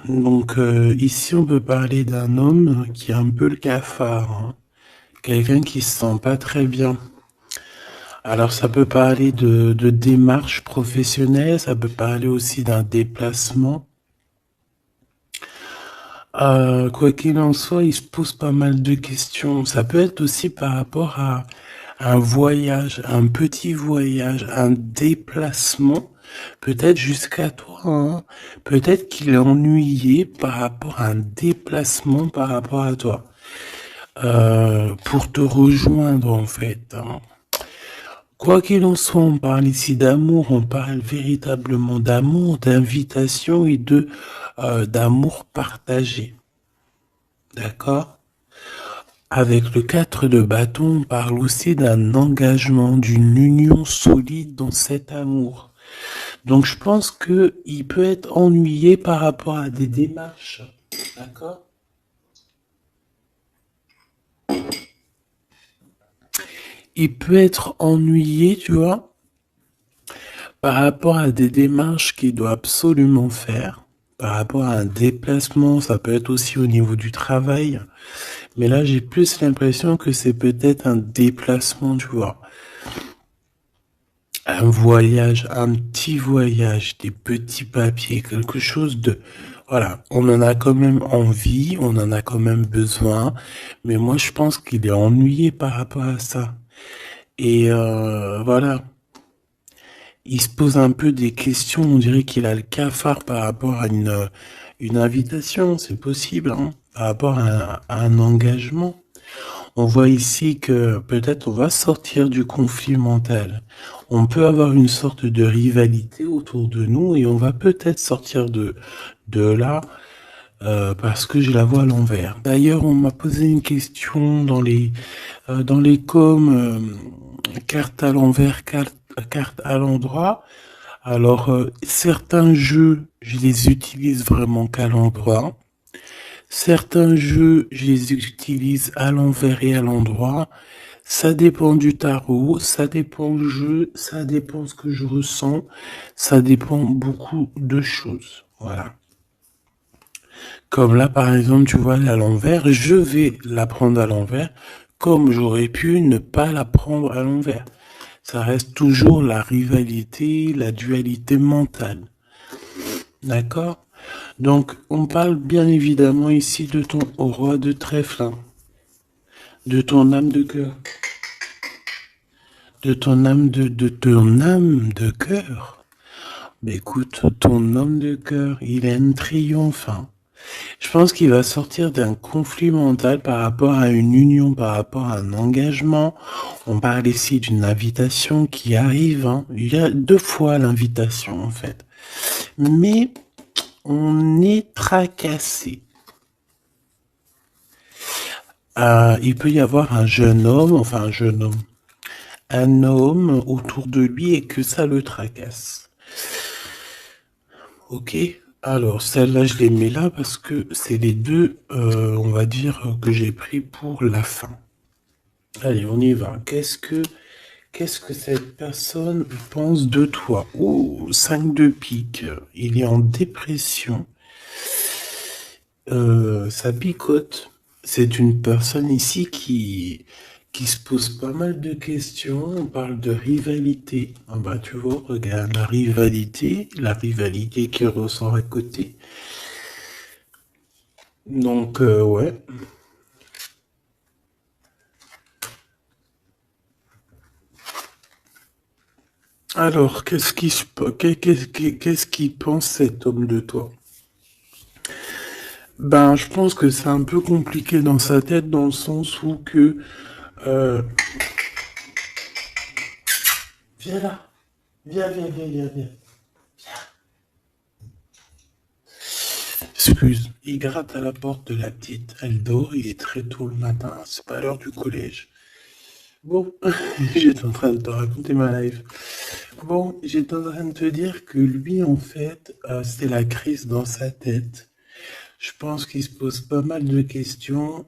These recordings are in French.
Donc ici on peut parler d'un homme qui est un peu le cafard, hein. Quelqu'un qui se sent pas très bien. Alors ça peut parler de démarche professionnelle, ça peut parler aussi d'un déplacement. Quoi qu'il en soit, il se pose pas mal de questions. Ça peut être aussi par rapport à un voyage, un petit voyage, un déplacement, peut-être jusqu'à toi, hein. Peut-être qu'il est ennuyé par rapport à un déplacement par rapport à toi. Pour te rejoindre en fait, hein. Quoi qu'il en soit, on parle ici d'amour, on parle véritablement d'amour, d'invitation et de d'amour partagé. D'accord? Avec le 4 de bâton, on parle aussi d'un engagement, d'une union solide dans cet amour. Donc je pense que il peut être ennuyé par rapport à des démarches. D'accord? Il peut être ennuyé, tu vois, par rapport à des démarches qu'il doit absolument faire. Par rapport à un déplacement, ça peut être aussi au niveau du travail. Mais là, j'ai plus l'impression que c'est peut-être un déplacement, tu vois. Un voyage, un petit voyage, des petits papiers, quelque chose de... Voilà, on en a quand même envie, on en a quand même besoin, mais moi je pense qu'il est ennuyé par rapport à ça. Et voilà, il se pose un peu des questions, on dirait qu'il a le cafard par rapport à une invitation, c'est possible, hein, par rapport à un engagement. On voit ici que peut-être on va sortir du conflit mental. On peut avoir une sorte de rivalité autour de nous et on va peut-être sortir de là parce que je la vois à l'envers. D'ailleurs, on m'a posé une question dans les coms, carte à l'envers, carte à l'endroit. Alors, certains jeux, je les utilise vraiment qu'à l'endroit. Certains jeux, je les utilise à l'envers et à l'endroit. Ça dépend du tarot, ça dépend du jeu, ça dépend ce que je ressens, ça dépend beaucoup de choses. Voilà. Comme là, par exemple, tu vois, à l'envers, je vais la prendre à l'envers, comme j'aurais pu ne pas la prendre à l'envers. Ça reste toujours la rivalité, la dualité mentale. D'accord? Donc, on parle bien évidemment ici de ton roi de trèfle, hein, de ton âme de cœur, de ton âme de cœur. Mais écoute, ton homme de cœur, il a un triomphe, hein. Je pense qu'il va sortir d'un conflit mental par rapport à une union, par rapport à un engagement. On parle ici d'une invitation qui arrive, hein. Il y a deux fois l'invitation, en fait. Mais on est tracassé. Il peut y avoir un homme autour de lui et que ça le tracasse. Ok, alors celle-là je les mets là parce que c'est les deux, on va dire, que j'ai pris pour la fin. Allez, on y va. Qu'est-ce que cette personne pense de toi? Oh, 5 de pique. Il est en dépression. Ça picote. C'est une personne ici qui se pose pas mal de questions. On parle de rivalité. Ah bah tu vois, regarde la rivalité qui ressort à côté. Donc ouais. Alors, qu'est-ce qu'il pense cet homme de toi? Ben, je pense que c'est un peu compliqué dans sa tête dans le sens où que euh, viens là, viens. Excuse, il gratte à la porte de la petite. Elle dort, il est très tôt le matin, c'est pas l'heure du collège. Bon, j'étais en train de te raconter ma life. Bon, j'étais en train de te dire que lui, en fait, c'est la crise dans sa tête. Je pense qu'il se pose pas mal de questions.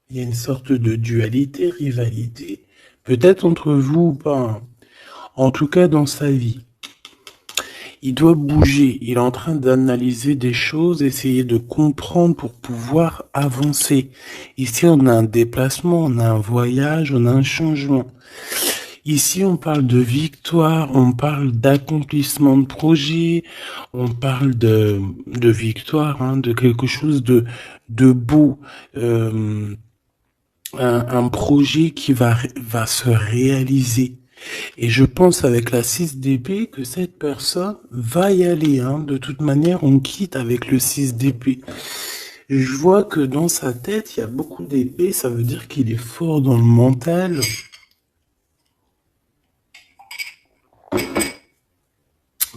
Il y a une sorte de dualité, rivalité. Peut-être entre vous ou pas, hein. En tout cas, dans sa vie. Il doit bouger. Il est en train d'analyser des choses, essayer de comprendre pour pouvoir avancer. Ici, on a un déplacement, on a un voyage, on a un changement. Ici, on parle de victoire, on parle d'accomplissement de projet, on parle de victoire, hein, de quelque chose de beau, un projet qui va se réaliser. Et je pense avec la 6 d'épée que cette personne va y aller, hein. De toute manière, on quitte avec le 6 d'épée. Je vois que dans sa tête, il y a beaucoup d'épées, ça veut dire qu'il est fort dans le mental.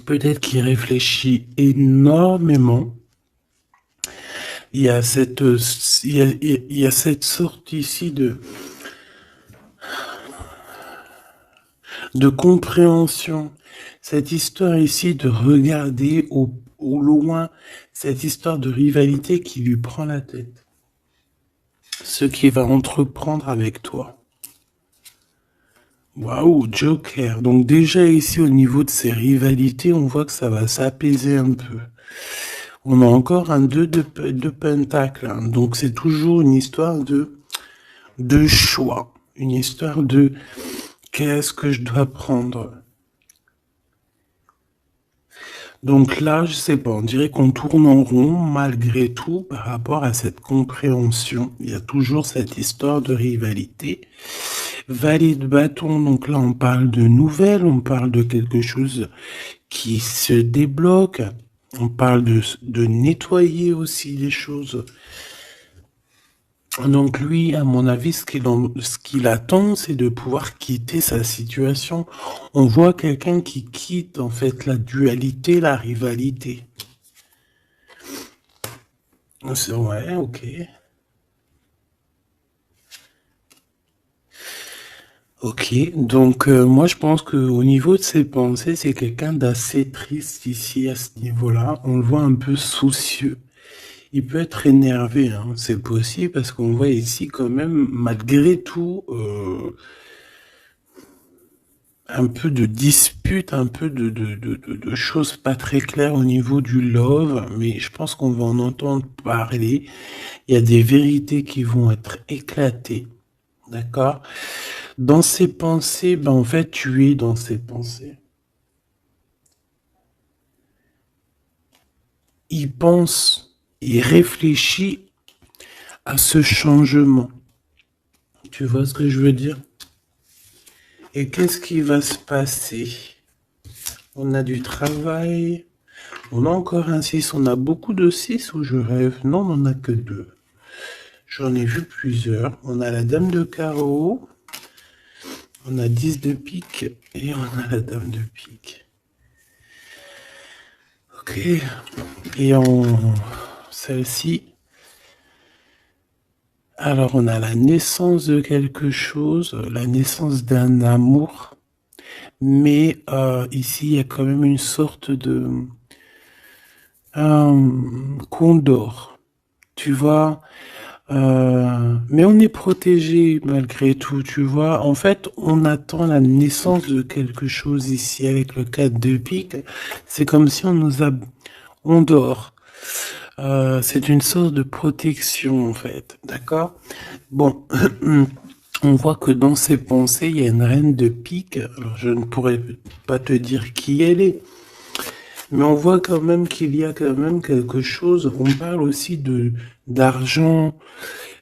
Peut-être qu'il réfléchit énormément. Il y a il y a cette sorte ici de compréhension. Cette histoire ici de regarder au loin, cette histoire de rivalité qui lui prend la tête. Ce qu'il va entreprendre avec toi. Waouh, Joker. Donc déjà ici au niveau de ces rivalités, on voit que ça va s'apaiser un peu. On a encore un 2 de pentacle, hein. Donc c'est toujours une histoire de choix. Une histoire de qu'est-ce que je dois prendre. Donc là, je sais pas, on dirait qu'on tourne en rond malgré tout par rapport à cette compréhension. Il y a toujours cette histoire de rivalité. Valet de bâton, donc là on parle de nouvelles, on parle de quelque chose qui se débloque, on parle de nettoyer aussi les choses. Donc lui, à mon avis, ce qu'il attend, c'est de pouvoir quitter sa situation. On voit quelqu'un qui quitte en fait la dualité, la rivalité. Ouais, ok. Ok, donc moi je pense que au niveau de ses pensées, c'est quelqu'un d'assez triste ici à ce niveau-là. On le voit un peu soucieux. Il peut être énervé, hein, c'est possible parce qu'on voit ici quand même, malgré tout, un peu de dispute, un peu de choses pas très claires au niveau du love, mais je pense qu'on va en entendre parler. Il y a des vérités qui vont être éclatées, d'accord? Dans ses pensées, ben en fait, tu es dans ses pensées. Il pense, il réfléchit à ce changement. Tu vois ce que je veux dire? Et qu'est-ce qui va se passer? On a du travail. On a encore un 6. On a beaucoup de 6 ou je rêve? Non, on n'en a que 2. J'en ai vu plusieurs. On a la dame de carreau. On a 10 de pique. Et on a la dame de pique. Ok. Et celle-ci. Alors, on a la naissance de quelque chose. La naissance d'un amour. Mais ici, il y a quand même une sorte de condor. Tu vois, mais on est protégé malgré tout, tu vois. En fait, on attend la naissance de quelque chose ici avec le 4 de pique. C'est comme si on dort. C'est une sorte de protection en fait, d'accord? Bon, on voit que dans ses pensées, il y a une reine de pique. Alors, je ne pourrais pas te dire qui elle est. Mais on voit quand même qu'il y a quand même quelque chose. On parle aussi d'argent,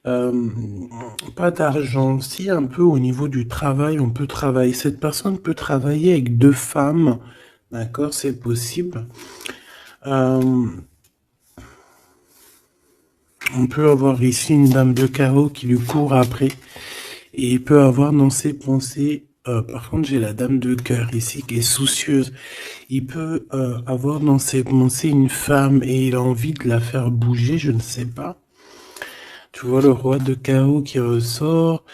pas d'argent, si un peu au niveau du travail, on peut travailler. Cette personne peut travailler avec 2 femmes, d'accord, c'est possible. On peut avoir ici une dame de carreau qui lui court après, et il peut avoir dans ses pensées. Par contre, j'ai la dame de cœur ici qui est soucieuse. Il peut avoir dans ses pensées une femme et il a envie de la faire bouger, je ne sais pas. Tu vois le roi de chaos qui ressort.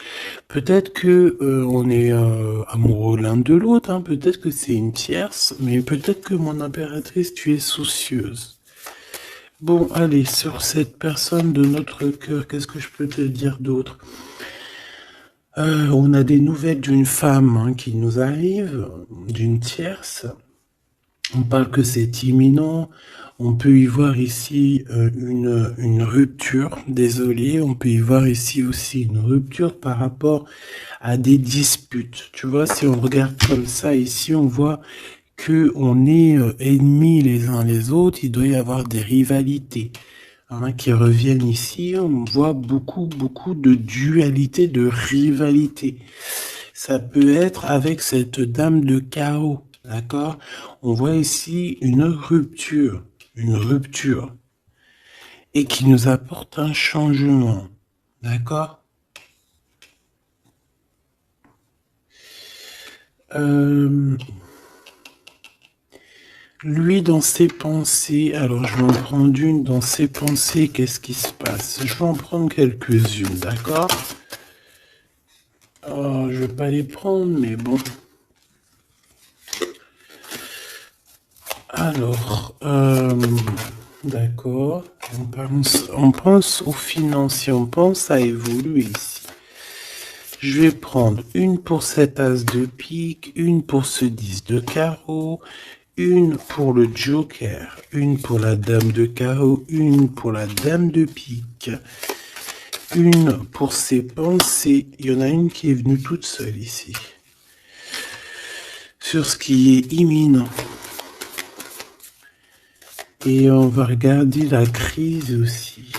Peut-être que on est amoureux l'un de l'autre, hein. Peut-être que c'est une tierce, mais peut-être que mon impératrice, tu es soucieuse. Bon, allez, sur cette personne de notre cœur, qu'est-ce que je peux te dire d'autre? On a des nouvelles d'une femme, hein, qui nous arrive, d'une tierce. On parle que c'est imminent. On peut y voir ici une rupture. Désolé, on peut y voir ici aussi une rupture par rapport à des disputes. Tu vois, si on regarde comme ça ici, on voit que on est ennemis les uns les autres. Il doit y avoir des rivalités qui reviennent ici. On voit beaucoup de dualité, de rivalité. Ça peut être avec cette dame de carreau, d'accord? On voit ici une rupture, et qui nous apporte un changement, d'accord? Lui, dans ses pensées, alors je vais en prendre une, dans ses pensées, qu'est-ce qui se passe? Je vais en prendre quelques-unes, d'accord? Oh, je vais pas les prendre, mais bon. Alors, d'accord, on pense aux financiers, on pense à évoluer ici. Je vais prendre une pour cet as de pique, une pour ce 10 de carreau, une pour le joker, une pour la dame de carreau, une pour la dame de pique, une pour ses pensées. Il y en a une qui est venue toute seule ici. Sur ce qui est imminent. Et on va regarder la crise aussi.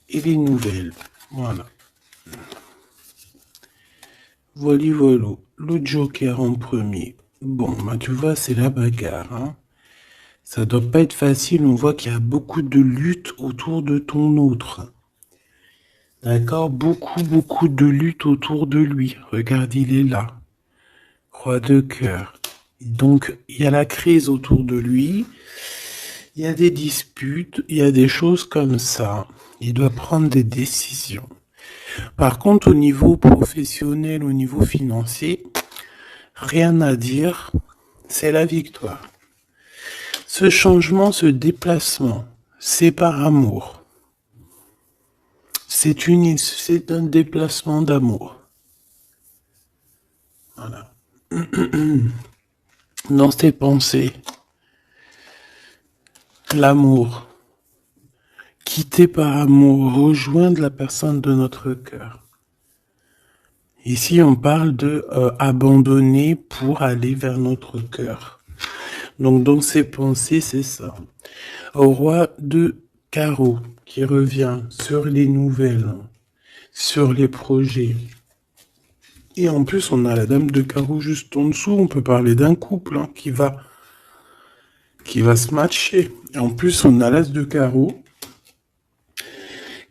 Et les nouvelles. Voilà. Voilà. Le joker en premier. Bon, bah tu vois, c'est la bagarre. Hein. Ça doit pas être facile. On voit qu'il y a beaucoup de lutte autour de ton autre. D'accord? Beaucoup de lutte autour de lui. Regarde, il est là. Roi de cœur. Donc, il y a la crise autour de lui. Il y a des disputes. Il y a des choses comme ça. Il doit prendre des décisions. Par contre, au niveau professionnel, au niveau financier, rien à dire. C'est la victoire. Ce changement, ce déplacement, c'est par amour. C'est un déplacement d'amour. Voilà. Dans tes pensées, l'amour. Quitter par amour, rejoindre la personne de notre cœur. Ici, on parle de abandonner pour aller vers notre cœur. Donc, dans ses pensées, c'est ça. Au roi de carreau qui revient sur les nouvelles, sur les projets. Et en plus, on a la dame de carreau juste en dessous. On peut parler d'un couple qui va se matcher. Et en plus, on a l'as de carreau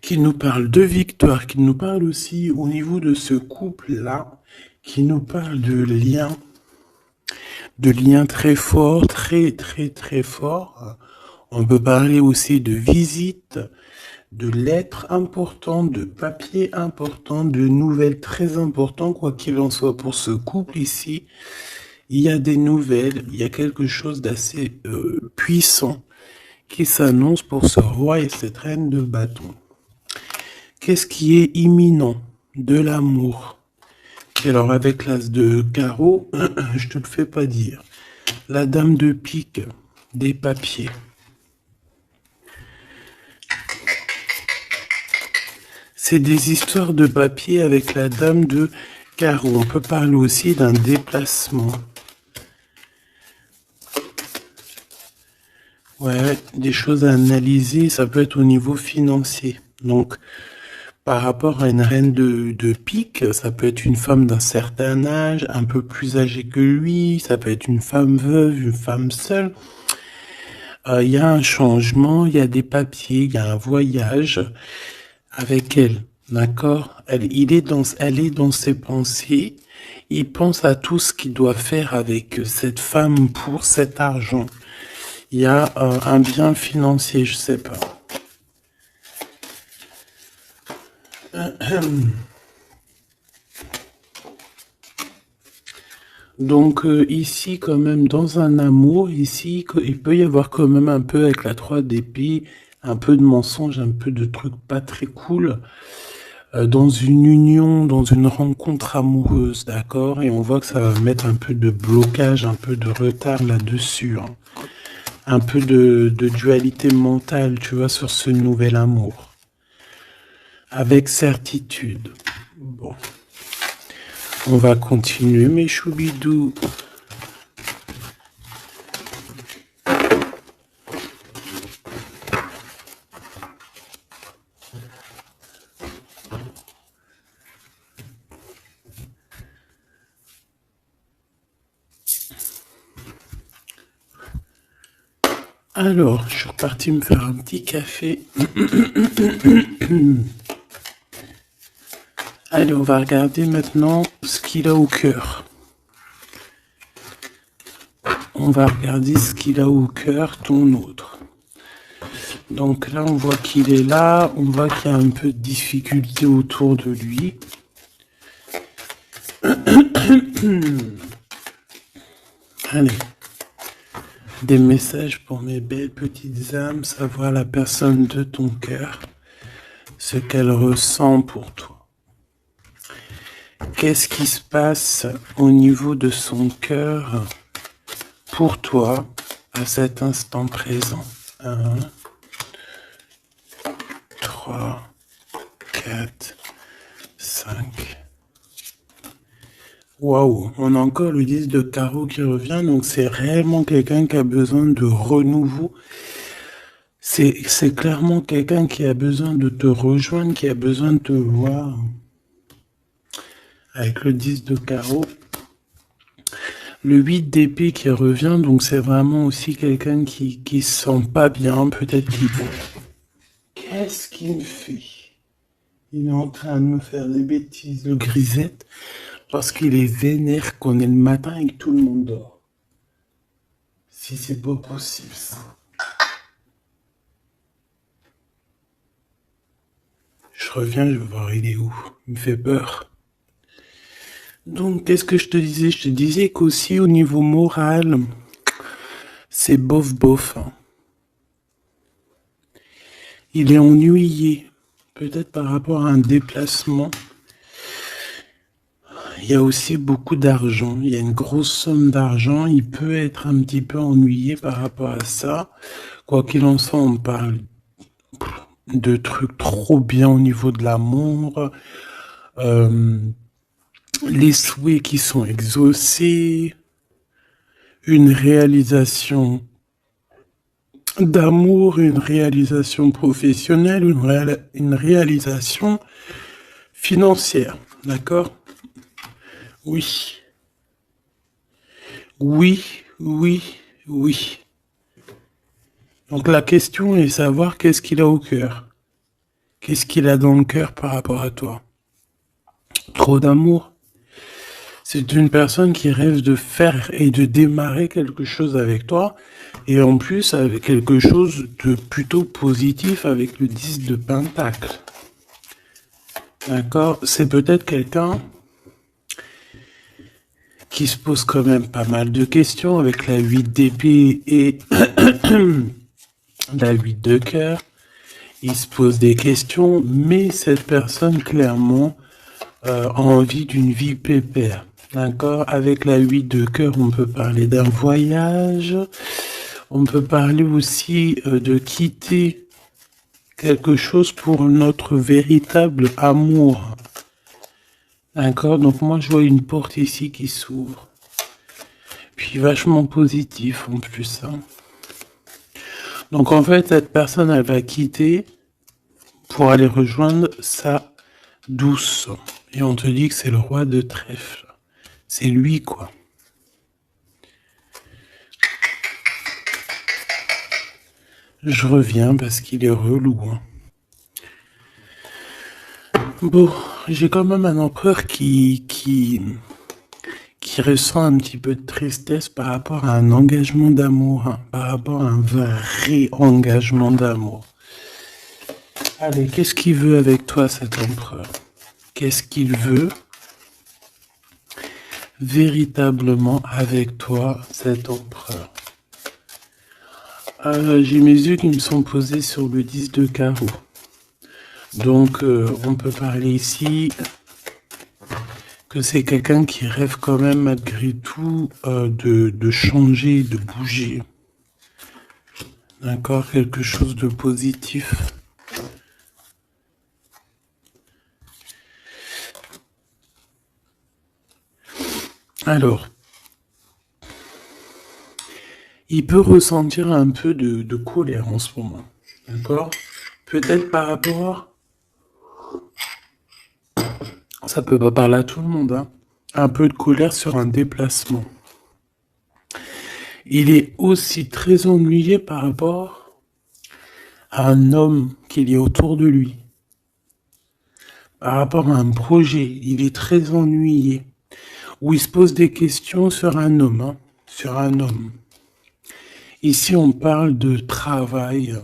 qui nous parle de victoire, qui nous parle aussi au niveau de ce couple-là, qui nous parle de liens très forts, très forts. On peut parler aussi de visite, de lettres importantes, de papiers importants, de nouvelles très importantes, quoi qu'il en soit pour ce couple ici. Il y a des nouvelles, il y a quelque chose d'assez puissant qui s'annonce pour ce roi et cette reine de bâton. Qu'est-ce qui est imminent? De l'amour. Et alors avec l'as de carreau, je te le fais pas dire. La dame de pique, des papiers. C'est des histoires de papier avec la dame de carreau. On peut parler aussi d'un déplacement. Ouais, des choses à analyser, ça peut être au niveau financier. Donc, par rapport à une reine de pique, ça peut être une femme d'un certain âge, un peu plus âgée que lui, ça peut être une femme veuve, une femme seule. Il y a un changement, il y a des papiers, il y a un voyage avec elle, d'accord? Elle est dans ses pensées, il pense à tout ce qu'il doit faire avec cette femme pour cet argent. Il y a un bien financier, je sais pas. Donc ici quand même dans un amour, ici il peut y avoir quand même un peu avec la 3 d'épée, un peu de mensonge, un peu de trucs pas très cool. dans une union, dans une rencontre amoureuse, d'accord? Et on voit que ça va mettre un peu de blocage, un peu de retard là-dessus, hein. Un peu de dualité mentale, tu vois, sur ce nouvel amour. Avec certitude. Bon. On va continuer, mes choubidous. Alors, je suis reparti me faire un petit café. Allez, on va regarder maintenant ce qu'il a au cœur. On va regarder ce qu'il a au cœur, ton autre. Donc là, on voit qu'il est là. On voit qu'il y a un peu de difficulté autour de lui. Allez. Des messages pour mes belles petites âmes, savoir la personne de ton cœur, ce qu'elle ressent pour toi. Qu'est-ce qui se passe au niveau de son cœur pour toi à cet instant présent? 1, 3, 4, 5. Waouh, on a encore le 10 de carreau qui revient, donc c'est réellement quelqu'un qui a besoin de renouveau. C'est clairement quelqu'un qui a besoin de te rejoindre, qui a besoin de te voir. Avec le 10 de carreau. Le 8 d'épée qui revient, donc c'est vraiment aussi quelqu'un qui se sent pas bien, peut-être qu'il... Qu'est-ce qu'il me fait? Il est en train de me faire des bêtises, le grisette, parce qu'il est vénère qu'on est le matin et que tout le monde dort. Si c'est pas possible, ça. Je reviens, je vais voir il est où. Il me fait peur. Donc, qu'est-ce que je te disais? Je te disais qu'aussi au niveau moral, c'est bof, hein. Il est ennuyé, peut-être par rapport à un déplacement. Il y a aussi beaucoup d'argent, il y a une grosse somme d'argent, il peut être un petit peu ennuyé par rapport à ça. Quoi qu'il en soit, on parle de trucs trop bien au niveau de l'amour, les souhaits qui sont exaucés, une réalisation d'amour, une réalisation professionnelle, une réalisation financière, d'accord? Oui. Oui, oui, oui. Donc la question est de savoir qu'est-ce qu'il a au cœur. Qu'est-ce qu'il a dans le cœur par rapport à toi? Trop d'amour? C'est une personne qui rêve de faire et de démarrer quelque chose avec toi. Et en plus, avec quelque chose de plutôt positif avec le 10 de Pentacle. D'accord? C'est peut-être quelqu'un qui se pose quand même pas mal de questions avec la 8 d'épée et la 8 de cœur. Il se pose des questions, mais cette personne, clairement, a envie d'une vie pépère. D'accord? Avec la 8 de cœur, on peut parler d'un voyage. On peut parler aussi de quitter quelque chose pour notre véritable amour. D'accord? Donc moi, je vois une porte ici qui s'ouvre. Puis vachement positif en plus, hein. Donc en fait, cette personne, elle va quitter pour aller rejoindre sa douce. Et on te dit que c'est le roi de trèfle. C'est lui, quoi. Je reviens parce qu'il est relou, hein. Bon, j'ai quand même un empereur qui ressent un petit peu de tristesse par rapport à un engagement d'amour, hein, par rapport à un vrai engagement d'amour. Allez, qu'est-ce qu'il veut avec toi, cet empereur? Qu'est-ce qu'il veut véritablement avec toi, cet empereur? J'ai mes yeux qui me sont posés sur le 10 de carreau. Donc, on peut parler ici que c'est quelqu'un qui rêve quand même malgré tout de changer, de bouger. D'accord, quelque chose de positif. Alors, il peut ressentir un peu de colère en ce moment. D'accord? Peut-être par rapport, ça peut pas parler à tout le monde, hein. Un peu de colère sur un déplacement. Il est aussi très ennuyé par rapport à un homme qu'il y a autour de lui. Par rapport à un projet, il est très ennuyé. Ou il se pose des questions sur un homme, hein, sur un homme. Ici, on parle de travail,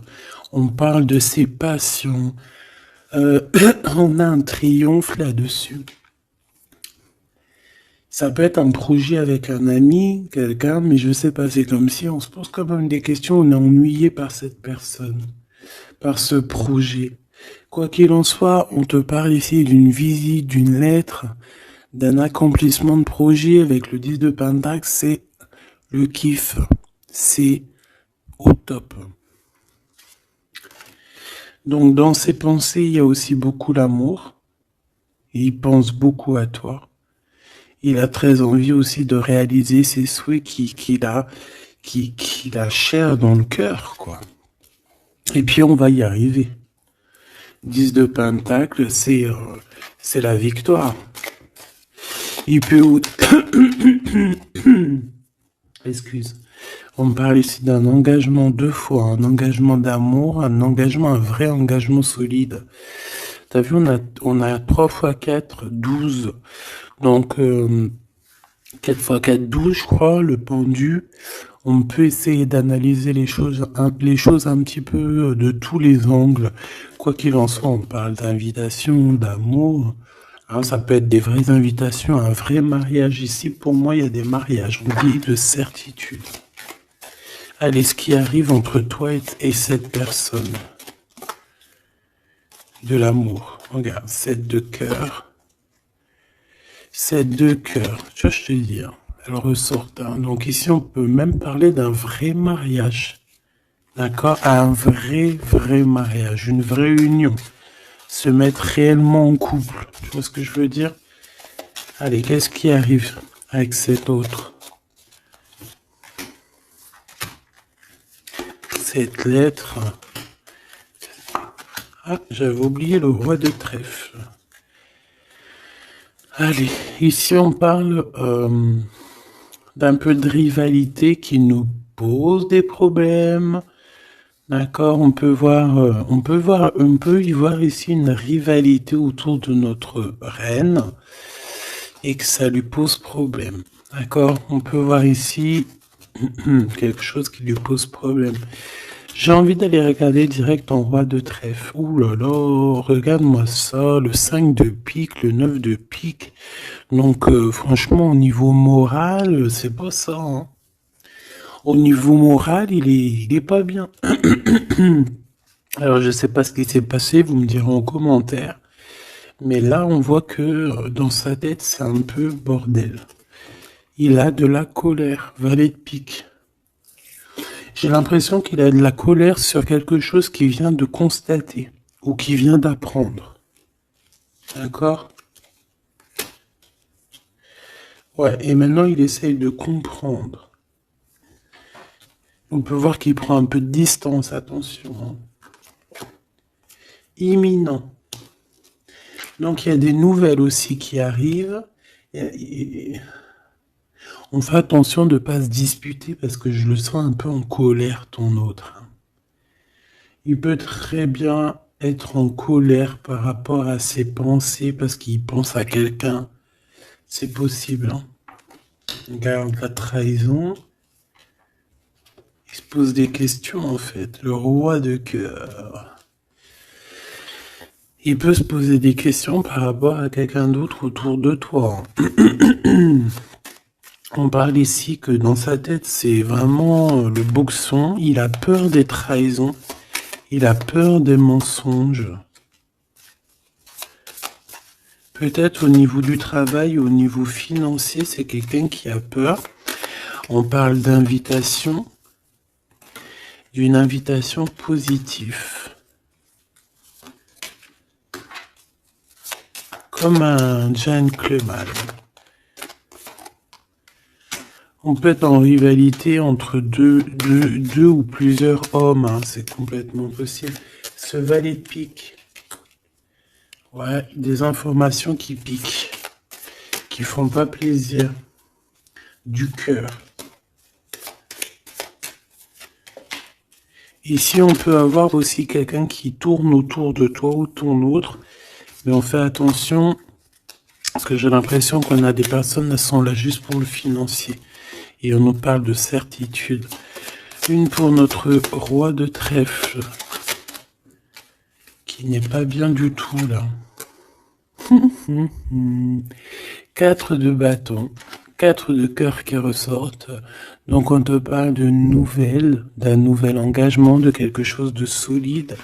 on parle de ses passions. On a un triomphe là-dessus. Ça peut être un projet avec un ami, quelqu'un, mais je sais pas, c'est comme si on se pose quand même des questions, on est ennuyé par cette personne, par ce projet. Quoi qu'il en soit, on te parle ici d'une visite, d'une lettre, d'un accomplissement de projet avec le 10 de Pentacle, c'est le kiff. C'est au top. Donc dans ses pensées, il y a aussi beaucoup l'amour. Il pense beaucoup à toi. Il a très envie aussi de réaliser ses souhaits qu'il a cher dans le cœur, quoi. Et puis on va y arriver. 10 de Pentacle, c'est la victoire. Il peut... Excuse. On parle ici d'un engagement 2 fois, un engagement d'amour, un engagement, un vrai engagement solide. T'as vu, on a 3 x 4, 12. Donc, 4 x 4, 12, je crois, le pendu. On peut essayer d'analyser les choses un petit peu de tous les angles. Quoi qu'il en soit, on parle d'invitation, d'amour. Hein, ça peut être des vraies invitations, un vrai mariage. Ici, pour moi, il y a des mariages. On dit de certitude. Allez, ce qui arrive entre toi et cette personne. De l'amour. Regarde, 7 de cœur. 7 de cœur. Tu vois, je te dis. Hein, elle ressort. Hein. Donc ici, on peut même parler d'un vrai mariage. D'accord? Un vrai mariage. Une vraie union. Se mettre réellement en couple. Tu vois ce que je veux dire? Allez, qu'est-ce qui arrive avec cet autre? Cette lettre. Ah, j'avais oublié le roi de trèfle. Allez, ici on parle d'un peu de rivalité qui nous pose des problèmes. D'accord, on peut y voir ici une rivalité autour de notre reine et que ça lui pose problème. D'accord, on peut voir ici quelque chose qui lui pose problème. J'ai envie d'aller regarder direct en roi de trèfle. Ouh là là, regarde-moi ça, le 5 de pique, le 9 de pique. Donc franchement, au niveau moral, c'est pas ça. Hein. Au niveau moral, il est pas bien. Alors je sais pas ce qui s'est passé, vous me direz en commentaire. Mais là, on voit que dans sa tête, c'est un peu bordel. Il a de la colère, valet de pique. J'ai l'impression qu'il a de la colère sur quelque chose qu'il vient de constater ou qu'il vient d'apprendre. D'accord? Ouais, et maintenant il essaye de comprendre. On peut voir qu'il prend un peu de distance, attention. Hein. Imminent. Donc il y a des nouvelles aussi qui arrivent. On fait attention de ne pas se disputer parce que je le sens un peu en colère, ton autre. Il peut très bien être en colère par rapport à ses pensées parce qu'il pense à quelqu'un. C'est possible. Hein. Regarde la trahison. Il se pose des questions en fait. Le roi de cœur. Il peut se poser des questions par rapport à quelqu'un d'autre autour de toi. On parle ici que dans sa tête, c'est vraiment le boxon. Il a peur des trahisons. Il a peur des mensonges. peut-être au niveau du travail, au niveau financier, c'est quelqu'un qui a peur. On parle d'invitation, d'une invitation positive. Comme un gentleman. On peut être en rivalité entre deux ou plusieurs hommes, hein, c'est complètement possible. Ce valet de pique. Ouais, des informations qui piquent, qui font pas plaisir. Du cœur. Ici, on peut avoir aussi quelqu'un qui tourne autour de toi ou ton autre, mais on fait attention, parce que j'ai l'impression qu'on a des personnes qui sont là juste pour le financier. Et on nous parle de certitude. Une pour notre roi de trèfle, qui n'est pas bien du tout là. 4 de bâton, 4 de cœur qui ressortent. Donc on te parle de nouvelles, d'un nouvel engagement, de quelque chose de solide.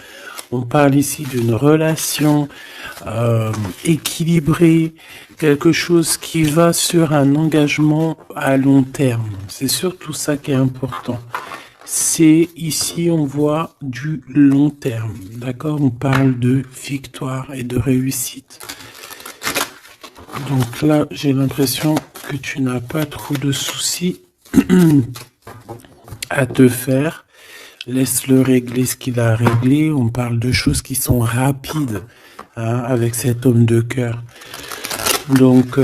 On parle ici d'une relation équilibrée, quelque chose qui va sur un engagement à long terme. C'est surtout ça qui est important. C'est ici, on voit du long terme. D'accord? On parle de victoire et de réussite. Donc là, j'ai l'impression que tu n'as pas trop de soucis à te faire. Laisse-le régler ce qu'il a réglé. On parle de choses qui sont rapides, hein, avec cet homme de cœur. Donc,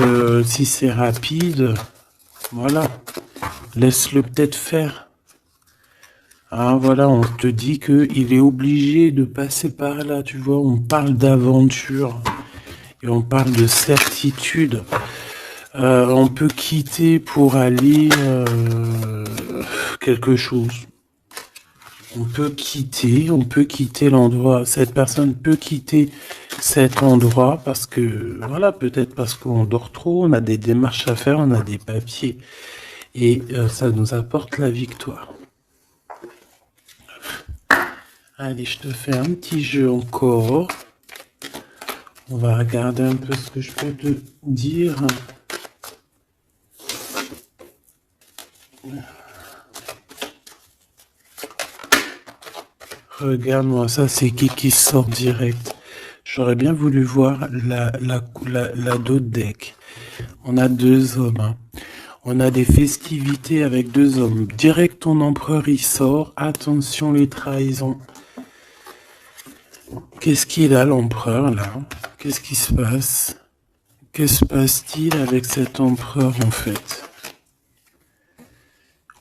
si c'est rapide, voilà, laisse-le peut-être faire. Hein, voilà, on te dit qu'il est obligé de passer par là, tu vois. On parle d'aventure et on parle de certitude. On peut quitter pour aller quelque chose. On peut quitter l'endroit. Cette personne peut quitter cet endroit parce que, voilà, peut-être parce qu'on dort trop, on a des démarches à faire, on a des papiers. Et ça nous apporte la victoire. Allez, je te fais un petit jeu encore. On va regarder un peu ce que je peux te dire. Regarde-moi ça, c'est qui sort direct. J'aurais bien voulu voir la dos deck. On a 2 hommes. Hein. On a des festivités avec 2 hommes. Direct, ton empereur, il sort. Attention, les trahisons. Qu'est-ce qu'il a, l'empereur, là? Qu'est-ce qui se passe? Que se passe-t-il avec cet empereur, en fait?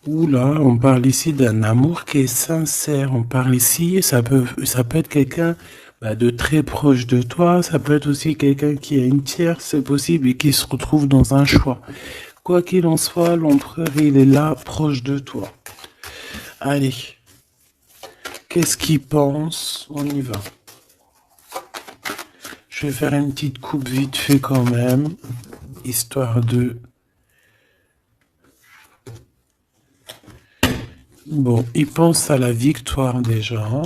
Oula, on parle ici d'un amour qui est sincère. On parle ici, ça peut être quelqu'un de très proche de toi. Ça peut être aussi quelqu'un qui a une tierce, c'est possible, et qui se retrouve dans un choix. Quoi qu'il en soit, l'empereur, il est là, proche de toi. Allez. Qu'est-ce qu'il pense? On y va. Je vais faire une petite coupe vite fait quand même, histoire de... Bon, il pense à la victoire déjà.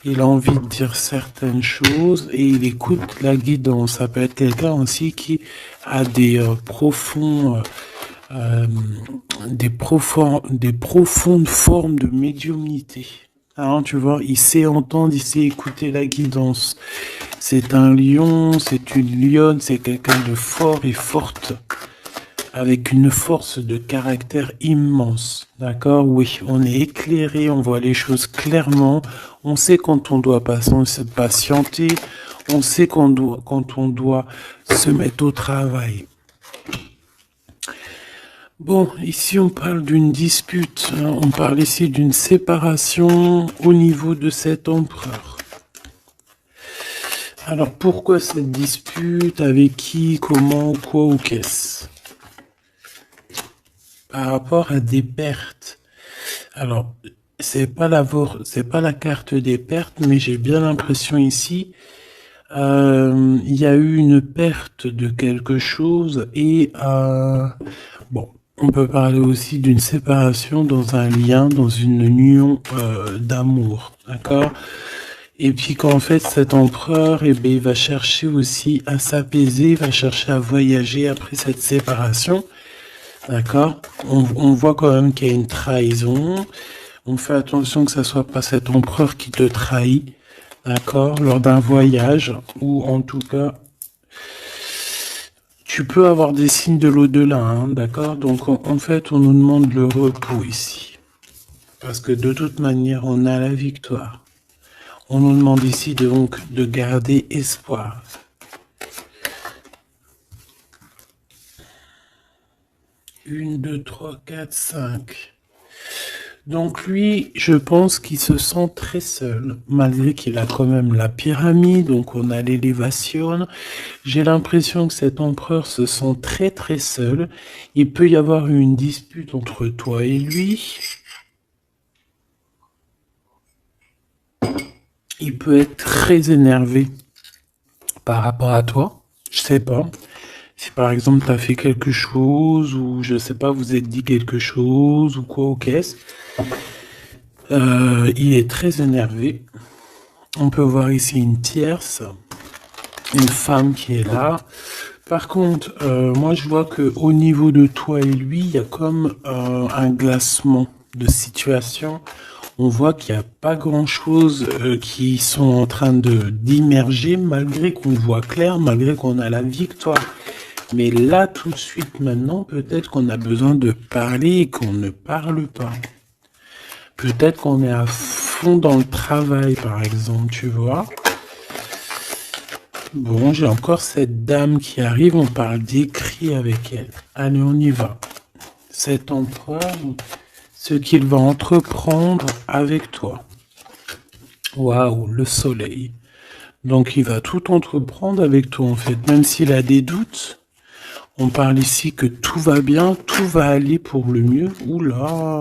Il a envie de dire certaines choses et il écoute la guidance. Ça peut être quelqu'un aussi qui a des profondes formes de médiumnité. Hein, tu vois, il sait entendre, il sait écouter la guidance. C'est un lion, c'est une lionne, c'est quelqu'un de fort et forte, avec une force de caractère immense. D'accord? Oui, on est éclairé, on voit les choses clairement, on sait quand on doit patienter, on sait quand on doit se mettre au travail. Bon, ici on parle d'une dispute, hein, on parle ici d'une séparation au niveau de cet empereur. Alors pourquoi cette dispute? Avec qui? Comment? Quoi ou qu'est-ce? Par rapport à des pertes. Alors, c'est pas la carte des pertes, mais j'ai bien l'impression ici, il y a eu une perte de quelque chose et bon, on peut parler aussi d'une séparation dans un lien, dans une union d'amour, d'accord? Et puis qu'en fait, cet empereur, eh ben, il va chercher aussi à s'apaiser, il va chercher à voyager après cette séparation. D'accord? On voit quand même qu'il y a une trahison. On fait attention que ça soit pas cet empereur qui te trahit. D'accord? Lors d'un voyage, ou en tout cas, tu peux avoir des signes de l'au-delà, hein, d'accord? Donc en fait, on nous demande le repos ici. Parce que de toute manière, on a la victoire. On nous demande ici donc de garder espoir. Une, deux, trois, quatre, cinq. Donc lui, je pense qu'il se sent très seul, malgré qu'il a quand même la pyramide, donc on a l'élévation. J'ai l'impression que cet empereur se sent très très seul. Il peut y avoir une dispute entre toi et lui. Il peut être très énervé par rapport à toi. Je sais pas. Si par exemple tu as fait quelque chose, ou je sais pas, vous êtes dit quelque chose, ou quoi, ou qu'est-ce. Il est très énervé. On peut voir ici une tierce, une femme qui est là. Par contre, moi je vois que au niveau de toi et lui, il y a comme un glacement de situation. On voit qu'il n'y a pas grand-chose qui sont en train de d'immerger, malgré qu'on voit clair, malgré qu'on a la victoire. Mais là, tout de suite, maintenant, peut-être qu'on a besoin de parler et qu'on ne parle pas. Peut-être qu'on est à fond dans le travail, par exemple, tu vois. Bon, j'ai encore cette dame qui arrive, on parle d'écrit avec elle. Allez, on y va. Cet empereur, ce qu'il va entreprendre avec toi. Waouh, le soleil. Donc, il va tout entreprendre avec toi, en fait. Même s'il a des doutes, on parle ici que tout va bien, tout va aller pour le mieux. Oula!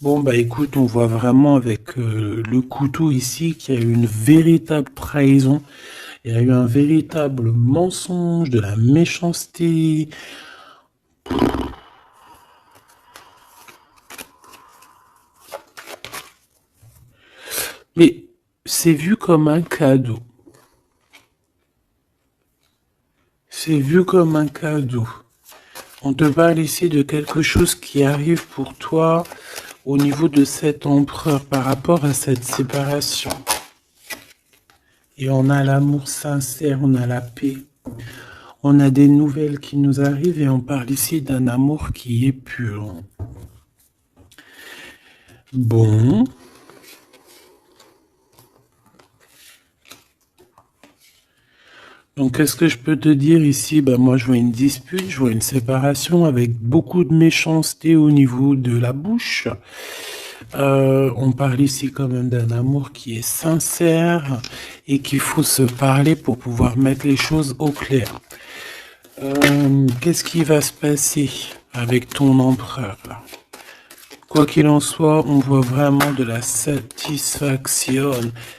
Bon, bah écoute, on voit vraiment avec le couteau ici qu'il y a eu une véritable trahison. Il y a eu un véritable mensonge, de la méchanceté. Mais c'est vu comme un cadeau. C'est vu comme un cadeau. On te parle ici de quelque chose qui arrive pour toi au niveau de cet empereur par rapport à cette séparation. Et on a l'amour sincère, on a la paix. On a des nouvelles qui nous arrivent et on parle ici d'un amour qui est pur. Bon. Donc, qu'est-ce que je peux te dire ici? Ben, moi, je vois une dispute, je vois une séparation avec beaucoup de méchanceté au niveau de la bouche. On parle ici quand même d'un amour qui est sincère et qu'il faut se parler pour pouvoir mettre les choses au clair. Qu'est-ce qui va se passer avec ton empereur là? Quoi qu'il en soit, on voit vraiment de la satisfaction.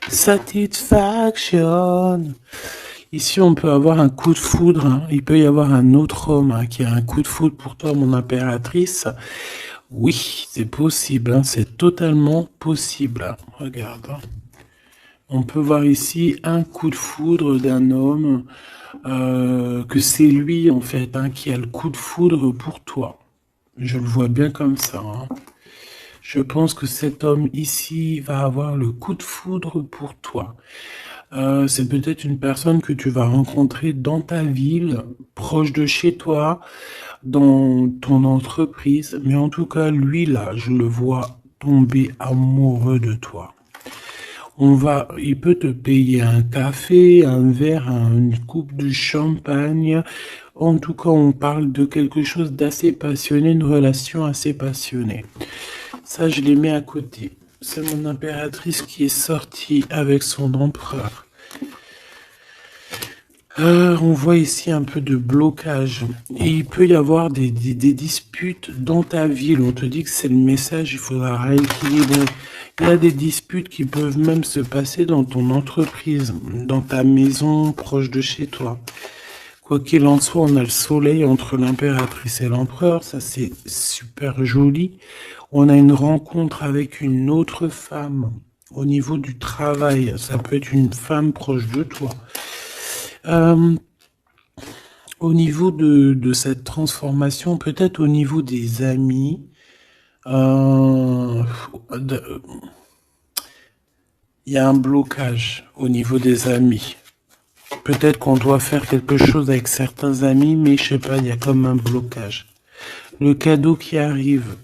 Satisfaction. Ici, on peut avoir un coup de foudre. Hein. Il peut y avoir un autre homme hein, qui a un coup de foudre pour toi, mon impératrice. Oui, c'est possible. Hein. C'est totalement possible. Hein. Regarde. Hein. On peut voir ici un coup de foudre d'un homme, que c'est lui, en fait, hein, qui a le coup de foudre pour toi. Je le vois bien comme ça. Hein. Je pense que cet homme ici va avoir le coup de foudre pour toi. C'est peut-être une personne que tu vas rencontrer dans ta ville, proche de chez toi, dans ton entreprise. Mais en tout cas, lui là, je le vois tomber amoureux de toi. Il peut te payer un café, un verre, une coupe de champagne. En tout cas, on parle de quelque chose d'assez passionné, une relation assez passionnée. Ça, je les mets à côté. C'est mon impératrice qui est sortie avec son empereur. On voit ici un peu de blocage. Et il peut y avoir des disputes dans ta ville. On te dit que c'est le message, il faudra rééquilibrer. Il y a des disputes qui peuvent même se passer dans ton entreprise, dans ta maison, proche de chez toi. Quoi qu'il en soit, on a le soleil entre l'impératrice et l'empereur. Ça, c'est super joli. On a une rencontre avec une autre femme Au niveau du travail, ça peut être une femme proche de toi. Euh, Au niveau de cette transformation, peut-être au niveau des amis, euh, de- il y a un blocage au niveau des amis. Peut-être qu'on doit faire quelque chose avec certains amis, mais je sais pas, il y a comme un blocage. Le cadeau qui arrive,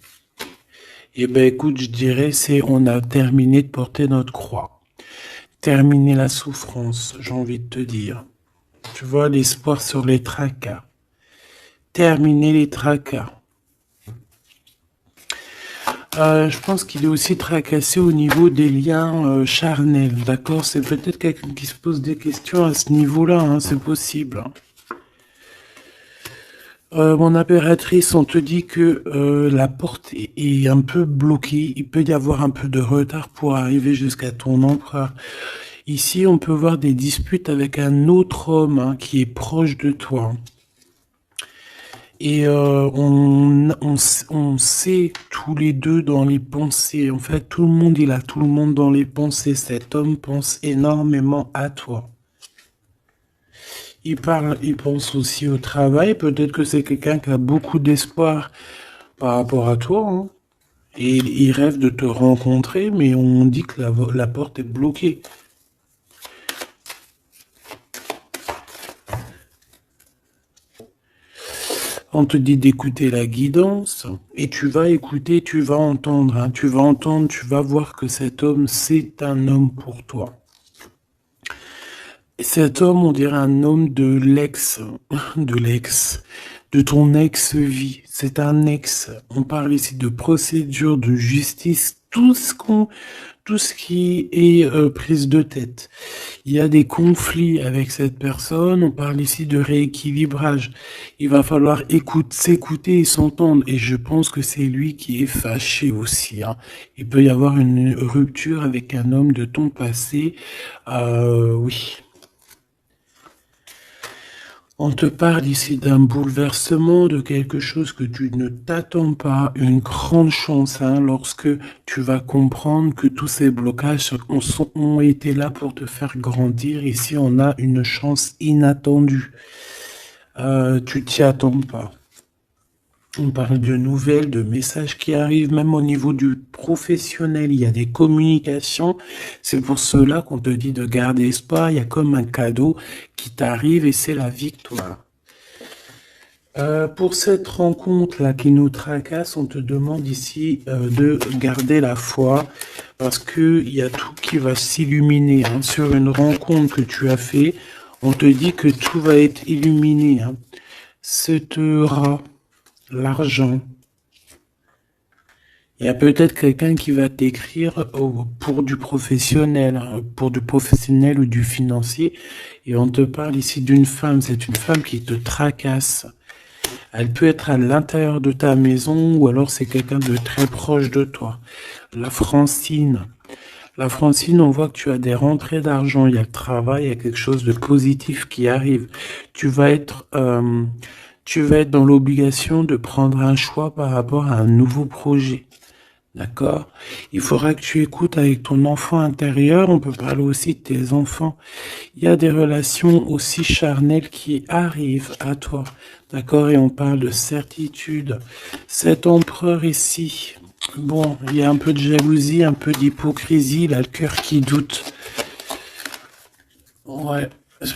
eh ben écoute, je dirais, c'est on a terminé de porter notre croix. Terminer la souffrance, j'ai envie de te dire. Tu vois, l'espoir sur les tracas. Terminer les tracas. Je pense qu'il est aussi tracassé au niveau des liens charnels, d'accord? C'est peut-être quelqu'un qui se pose des questions à ce niveau-là, hein, c'est possible. Hein. Mon impératrice, on te dit que la porte est un peu bloquée. Il peut y avoir un peu de retard pour arriver jusqu'à ton empereur. Ici, on peut voir des disputes avec un autre homme hein, qui est proche de toi. Et on sait tous les deux dans les pensées. En fait, tout le monde, il a tout le monde dans les pensées. Cet homme pense énormément à toi. Il pense aussi au travail. Peut-être que c'est quelqu'un qui a beaucoup d'espoir par rapport à toi. Hein. Et il rêve de te rencontrer, mais on dit que la porte est bloquée. On te dit d'écouter la guidance, et tu vas écouter, tu vas entendre, hein, tu vas entendre, tu vas voir que cet homme, c'est un homme pour toi. Et cet homme, on dirait un homme de ton ex-vie. C'est un ex. On parle ici de procédure, de justice, tout ce qui est prise de tête. Il y a des conflits avec cette personne. On parle ici de rééquilibrage. Il va falloir s'écouter et s'entendre. Et je pense que c'est lui qui est fâché aussi. Hein. Il peut y avoir une rupture avec un homme de ton passé. Oui. On te parle ici d'un bouleversement, de quelque chose que tu ne t'attends pas, une grande chance hein, lorsque tu vas comprendre que tous ces blocages ont été là pour te faire grandir. Ici, on a une chance inattendue. Tu t'y attends pas. On parle de nouvelles, de messages qui arrivent, même au niveau du professionnel. Il y a des communications. C'est pour cela qu'on te dit de garder espoir. Il y a comme un cadeau qui t'arrive et c'est la victoire. Pour cette rencontre-là qui nous tracasse, on te demande ici de garder la foi parce qu'il y a tout qui va s'illuminer. Hein. Sur une rencontre que tu as fait, on te dit que tout va être illuminé. Hein. Cette rat, l'argent. Il y a peut-être quelqu'un qui va t'écrire pour du professionnel, hein, pour du professionnel ou du financier. Et on te parle ici d'une femme. C'est une femme qui te tracasse. Elle peut être à l'intérieur de ta maison ou alors c'est quelqu'un de très proche de toi. La Francine. La Francine, on voit que tu as des rentrées d'argent, il y a le travail, il y a quelque chose de positif qui arrive. Tu vas être, tu vas être dans l'obligation de prendre un choix par rapport à un nouveau projet. D'accord? Il faudra que tu écoutes avec ton enfant intérieur. On peut parler aussi de tes enfants. Il y a des relations aussi charnelles qui arrivent à toi. D'accord? Et on parle de certitude. Cet empereur ici, bon, il y a un peu de jalousie, un peu d'hypocrisie, il a le cœur qui doute. Ouais.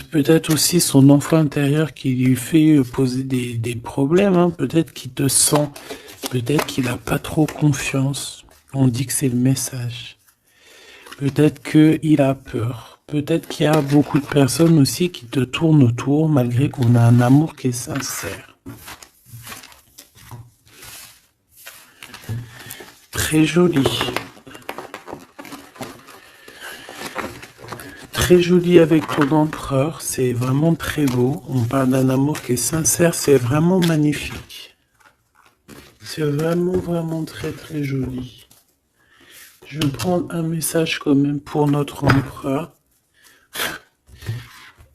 Peut-être aussi son enfant intérieur qui lui fait poser des problèmes. Hein. Peut-être qu'il te sent. Peut-être qu'il n'a pas trop confiance. On dit que c'est le message. Peut-être qu'il a peur. Peut-être qu'il y a beaucoup de personnes aussi qui te tournent autour malgré qu'on a un amour qui est sincère. Très joli. Très joli avec ton empereur. C'est vraiment très beau. On parle d'un amour qui est sincère. C'est vraiment magnifique. C'est vraiment très très joli. Je vais prendre un message quand même pour notre empereur.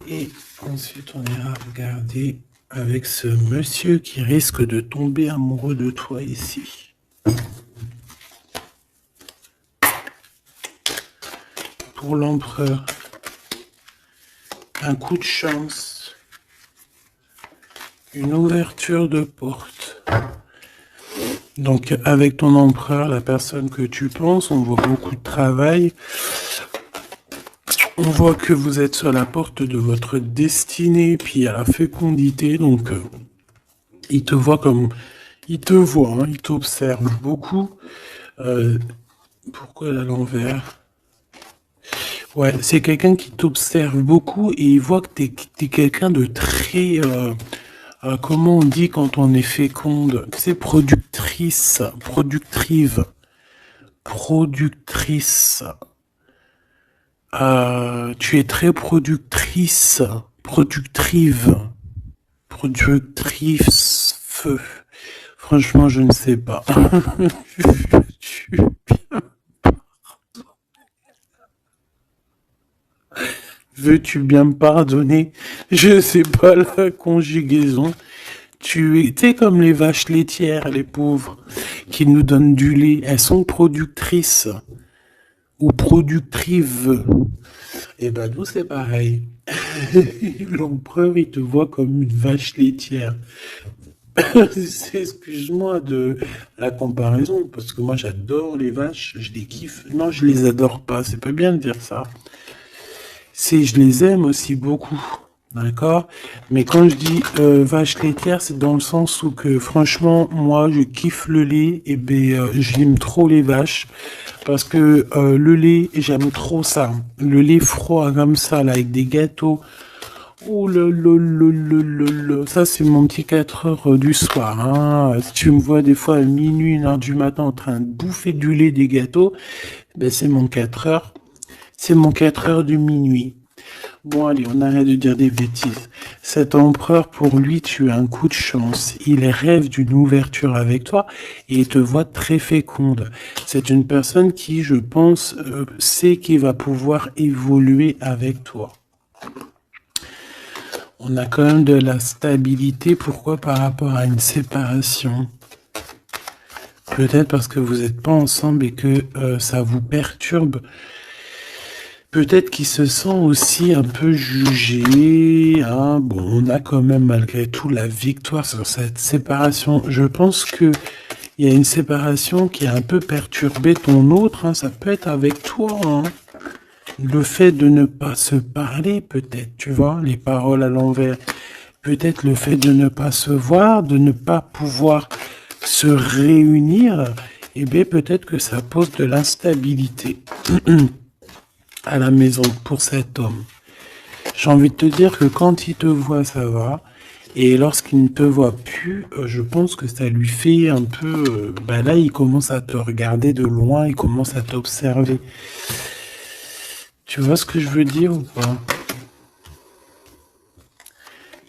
Et ensuite, on ira regarder avec ce monsieur qui risque de tomber amoureux de toi ici. pour l'empereur. Un coup de chance. Une ouverture de porte. Donc, avec ton empereur, la personne que tu penses, on voit beaucoup de travail. On voit que vous êtes sur la porte de votre destinée, puis à la fécondité. Donc, il te voit comme... Il te voit, hein, il t'observe beaucoup. Pourquoi à l'envers? Ouais, c'est quelqu'un qui t'observe beaucoup et il voit que t'es quelqu'un de très... comment on dit quand on est féconde? C'est productrice, productrive, productrice. Tu es très productrice, productrive, productrice, feu. Franchement, je ne sais pas. Veux-tu bien me pardonner? Je sais pas la conjugaison. Tu es comme les vaches laitières, les pauvres, qui nous donnent du lait. Elles sont productrices ou productrives. Et ben nous c'est pareil. L'empereur il te voit comme une vache laitière. Excuse-moi de la comparaison, parce que moi j'adore les vaches, je les kiffe. Non, je les adore pas, c'est pas bien de dire ça. Je les aime aussi beaucoup, d'accord? Mais quand je dis vache laitière, c'est dans le sens où que franchement, moi je kiffe le lait, et j'aime trop les vaches. Parce que le lait, j'aime trop ça. Le lait froid comme ça, là, avec des gâteaux. Oh ça c'est mon petit 4 heures du soir. Hein. Si tu me vois des fois à minuit, 1 heure du matin en train de bouffer du lait, des gâteaux, ben c'est mon 4 heures. C'est mon 4 heures du minuit. Bon allez, on arrête de dire des bêtises. Cet empereur, pour lui, tu as un coup de chance. Il rêve d'une ouverture avec toi et il te voit très féconde. C'est une personne qui, je pense, sait qu'il va pouvoir évoluer avec toi. On a quand même de la stabilité. Pourquoi? Par rapport à une séparation. Peut-être parce que vous n'êtes pas ensemble et que ça vous perturbe. Peut-être qu'il se sent aussi un peu jugé. Hein. Bon, on a quand même malgré tout la victoire sur cette séparation. Je pense que il y a une séparation qui a un peu perturbé ton autre. Hein. Ça peut être avec toi. Hein. Le fait de ne pas se parler, peut-être, tu vois, les paroles à l'envers. Peut-être le fait de ne pas se voir, de ne pas pouvoir se réunir. Eh bien, peut-être que ça pose de l'instabilité. À la maison pour cet homme. J'ai envie de te dire que quand il te voit, ça va. Et lorsqu'il ne te voit plus, je pense que ça lui fait un peu... là, il commence à te regarder de loin, il commence à t'observer. Tu vois ce que je veux dire ou pas?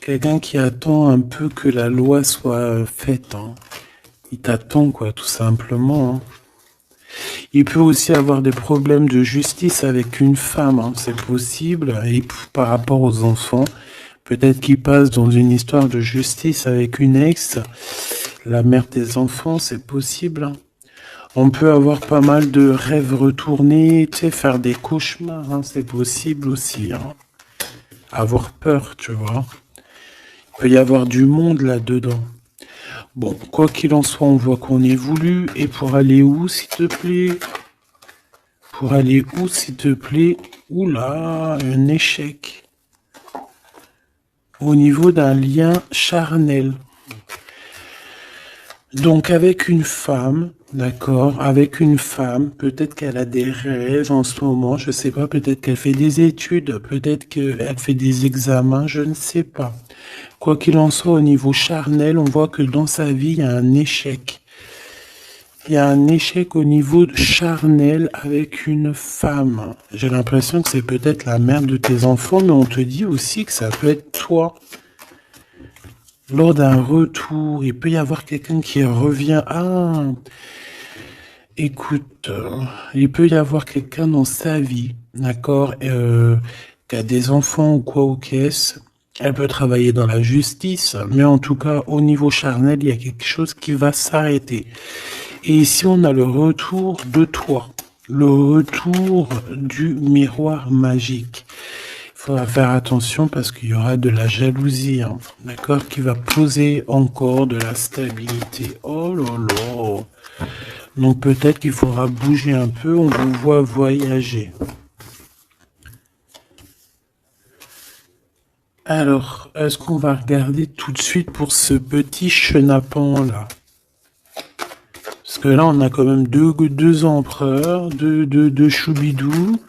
Quelqu'un qui attend un peu que la loi soit faite. Hein. Il t'attend, quoi, tout simplement. Hein. Il peut aussi avoir des problèmes de justice avec une femme, hein, c'est possible. Et par rapport aux enfants, peut-être qu'il passe dans une histoire de justice avec une ex, la mère des enfants, c'est possible. Hein. On peut avoir pas mal de rêves retournés, tu sais, faire des cauchemars, hein, c'est possible aussi. Hein. Avoir peur, tu vois. Il peut y avoir du monde là-dedans. Bon, quoi qu'il en soit, on voit qu'on évolue. Et pour aller où, s'il te plaît? Pour aller où, s'il te plaît? Oula, un échec. Au niveau d'un lien charnel. Donc avec une femme, d'accord, avec une femme, peut-être qu'elle a des rêves en ce moment, je sais pas, peut-être qu'elle fait des études, peut-être qu'elle fait des examens, je ne sais pas. Quoi qu'il en soit, au niveau charnel, on voit que dans sa vie, il y a un échec. Il y a un échec au niveau charnel avec une femme. J'ai l'impression que c'est peut-être la mère de tes enfants, mais on te dit aussi que ça peut être toi. Lors d'un retour, il peut y avoir quelqu'un qui revient. Ah, écoute, il peut y avoir quelqu'un dans sa vie, d'accord, qui a des enfants ou quoi ou qu'est-ce. Elle peut travailler dans la justice, mais en tout cas, au niveau charnel, il y a quelque chose qui va s'arrêter. Et ici, on a le retour de toi. le retour du miroir magique. Il faudra faire attention parce qu'il y aura de la jalousie, hein, d'accord, qui va poser encore de la stabilité. Oh là là. Donc peut-être qu'il faudra bouger un peu, on vous voit voyager. Alors, est-ce qu'on va regarder tout de suite pour ce petit chenapan là? Parce que là, on a quand même deux empereurs, deux choubidous.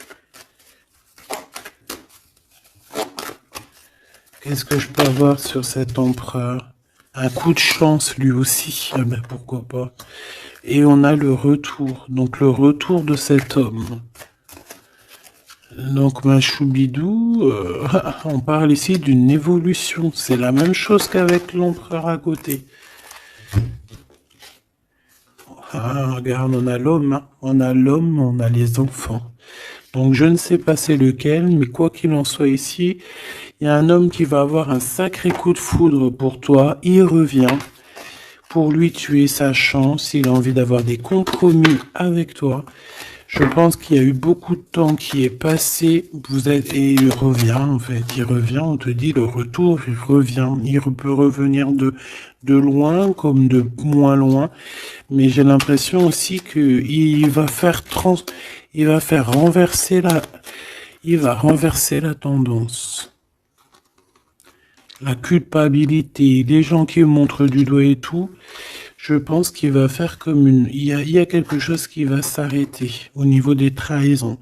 Qu'est-ce que je peux avoir sur cet empereur? Un coup de chance lui aussi, ah ben pourquoi pas. Et on a le retour, donc le retour de cet homme. Donc ma choubidou, on parle ici d'une évolution. C'est la même chose qu'avec l'empereur à côté. Ah, regarde, on a l'homme, hein. On a l'homme, on a les enfants. Donc je ne sais pas c'est lequel, mais quoi qu'il en soit ici, il y a un homme qui va avoir un sacré coup de foudre pour toi. Il revient. Pour lui, tu es sa chance. Il a envie d'avoir des compromis avec toi. Je pense qu'il y a eu beaucoup de temps qui est passé. Et il revient, en fait. Il revient, on te dit le retour, il revient. Il peut revenir de loin comme de moins loin. Mais j'ai l'impression aussi qu'il va faire renverser la tendance. La culpabilité, les gens qui montrent du doigt et tout, je pense qu'il va faire comme il y a quelque chose qui va s'arrêter au niveau des trahisons.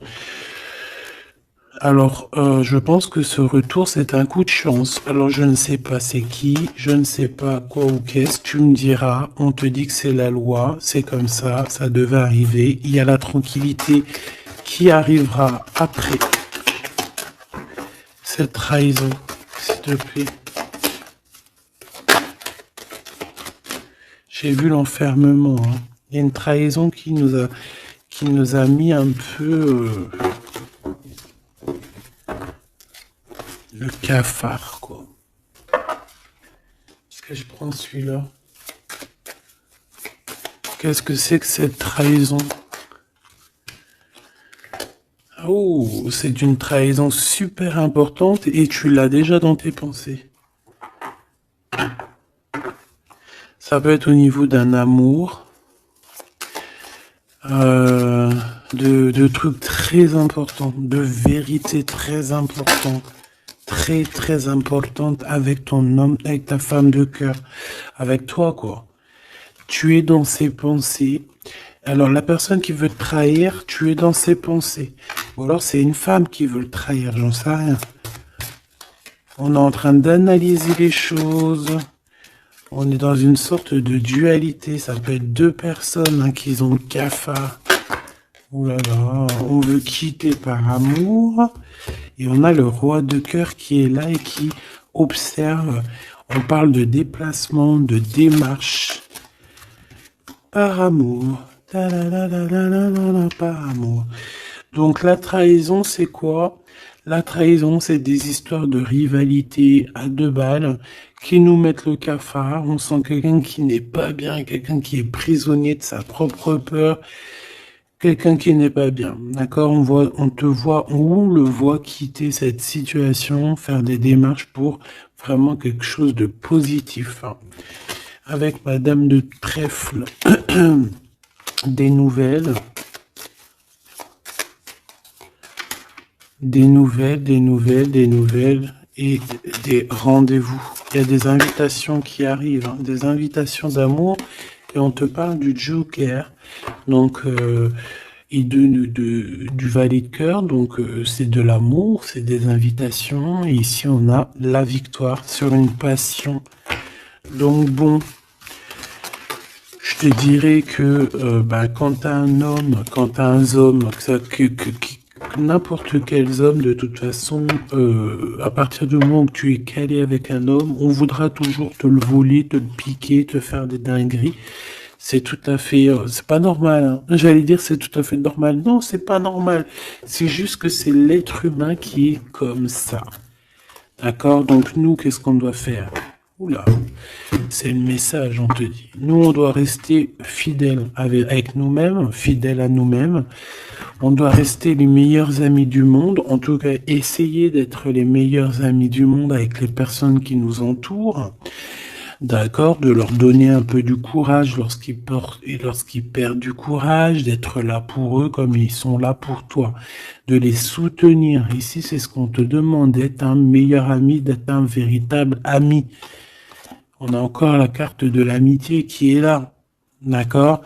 Alors, je pense que ce retour, c'est un coup de chance. Alors, je ne sais pas c'est qui, je ne sais pas quoi ou qu'est-ce, tu me diras, on te dit que c'est la loi, c'est comme ça devait arriver, il y a la tranquillité qui arrivera après cette trahison, s'il te plaît. J'ai vu l'enfermement, hein. Il y a une trahison qui nous a mis un peu le cafard, quoi. Est-ce que je prends celui-là? Qu'est-ce que c'est que cette trahison? Oh, c'est une trahison super importante et tu l'as déjà dans tes pensées. Ça peut être au niveau d'un amour, de trucs très importants, de vérités très importantes, très importantes avec ton homme, avec ta femme de cœur, avec toi, quoi. Tu es dans ses pensées. Alors, la personne qui veut te trahir, tu es dans ses pensées. Ou alors, c'est une femme qui veut le trahir, j'en sais rien. On est en train d'analyser les choses. On est dans une sorte de dualité. Ça peut être deux personnes, hein, qui ont le cafard. Ouh là là, on veut quitter par amour. Et on a le roi de cœur qui est là et qui observe. On parle de déplacement, de démarche. Par amour. Par amour. Donc la trahison, c'est quoi? La trahison, c'est des histoires de rivalité à deux balles qui nous mettent le cafard. On sent quelqu'un qui n'est pas bien, quelqu'un qui est prisonnier de sa propre peur, quelqu'un qui n'est pas bien. D'accord? On le voit quitter cette situation, faire des démarches pour vraiment quelque chose de positif. Avec Madame de Trèfle, des nouvelles. Des nouvelles et des rendez-vous. Il y a des invitations qui arrivent, hein, des invitations d'amour et on te parle du Joker, donc et du valet de cœur, donc c'est de l'amour, c'est des invitations et ici on a la victoire sur une passion. Donc bon, je te dirais que quand t'as un homme, quand t'as un homme, n'importe quel homme, de toute façon, à partir du moment où tu es calé avec un homme, on voudra toujours te le voler, te le piquer, te faire des dingueries. C'est tout à fait, c'est pas normal, hein. J'allais dire c'est tout à fait normal. Non, c'est pas normal. C'est juste que c'est l'être humain qui est comme ça. D'accord? Donc nous, qu'est-ce qu'on doit faire? Oula, c'est le message, on te dit. Nous, on doit rester fidèles avec nous-mêmes, fidèles à nous-mêmes. On doit rester les meilleurs amis du monde, en tout cas essayer d'être les meilleurs amis du monde avec les personnes qui nous entourent. D'accord, de leur donner un peu du courage lorsqu'ils perdent du courage, d'être là pour eux comme ils sont là pour toi, de les soutenir. Ici, c'est ce qu'on te demande, d'être un meilleur ami, d'être un véritable ami. On a encore la carte de l'amitié qui est là, d'accord?